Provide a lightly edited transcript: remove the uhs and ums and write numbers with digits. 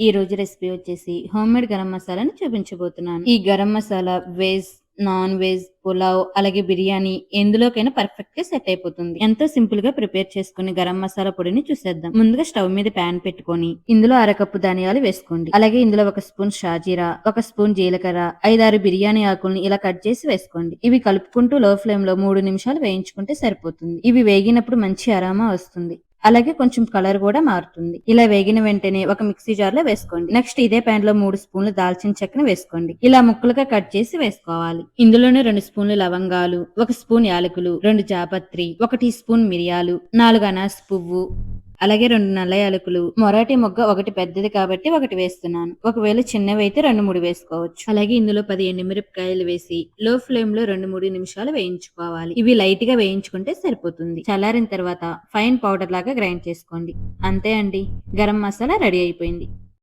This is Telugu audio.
ఈ రోజు రెసిపీ వచ్చేసి హోమ్మేడ్ గరం మసాలాని చూపించబోతున్నాను. ఈ garam masala veg, non veg, pulao అలాగే బిర్యానీ ఎందులోకైనా పర్ఫెక్ట్ గా సెట్ అయిపోతుంది. ఎంతో సింపుల్ గా ప్రిపేర్ చేసుకుని గరం మసాలా పొడిని చూసేద్దాం. ముందుగా స్టవ్ మీద ప్యాన్ పెట్టుకొని ఇందులో అరకప్పు ధనియాలు వేసుకోండి. అలాగే ఇందులో 1 స్పూన్ షాజీరా, 1 స్పూన్ జీలకర్ర, 5-6 బిర్యానీ ఆకుల్ని ఇలా కట్ చేసి వేసుకోండి. ఇవి కలుపుకుంటూ లో ఫ్లేమ్ లో 3 నిమిషాలు వేయించుకుంటే సరిపోతుంది. ఇవి వేగినప్పుడు మంచి అరోమా వస్తుంది. అలాగే కొంచెం కలర్ కూడా మారుతుంది. ఇలా వేగిన వెంటనే ఒక మిక్సీ జార్ లో వేసుకోండి. నెక్స్ట్ ఇదే ప్యాన్ లో 3 స్పూన్లు దాల్చిన చెక్కను వేసుకోండి. ఇలా ముక్కలుగా కట్ చేసి వేసుకోవాలి. ఇందులోనే 2 స్పూన్లు లవంగాలు, 1 స్పూన్ యాలకులు, 2 జాపత్రి, 1 టీ స్పూన్ మిరియాలు, 4 అనాస పువ్వు, అలాగే 2 నల్ల యాలకులు, మొరాటి మొగ్గ ఒకటి పెద్దది కాబట్టి ఒకటి వేస్తున్నాను. ఒకవేళ చిన్నవి అయితే 2-3 వేసుకోవచ్చు. అలాగే ఇందులో 10 ఎండుమిరపకాయలు వేసి లో ఫ్లేమ్ లో 2-3 నిమిషాలు వేయించుకోవాలి. ఇవి లైట్ గా వేయించుకుంటే సరిపోతుంది. చల్లారిన తర్వాత ఫైన్ పౌడర్ లాగా గ్రైండ్ చేసుకోండి. అంతే అండి, గరం మసాలా రెడీ అయిపోయింది.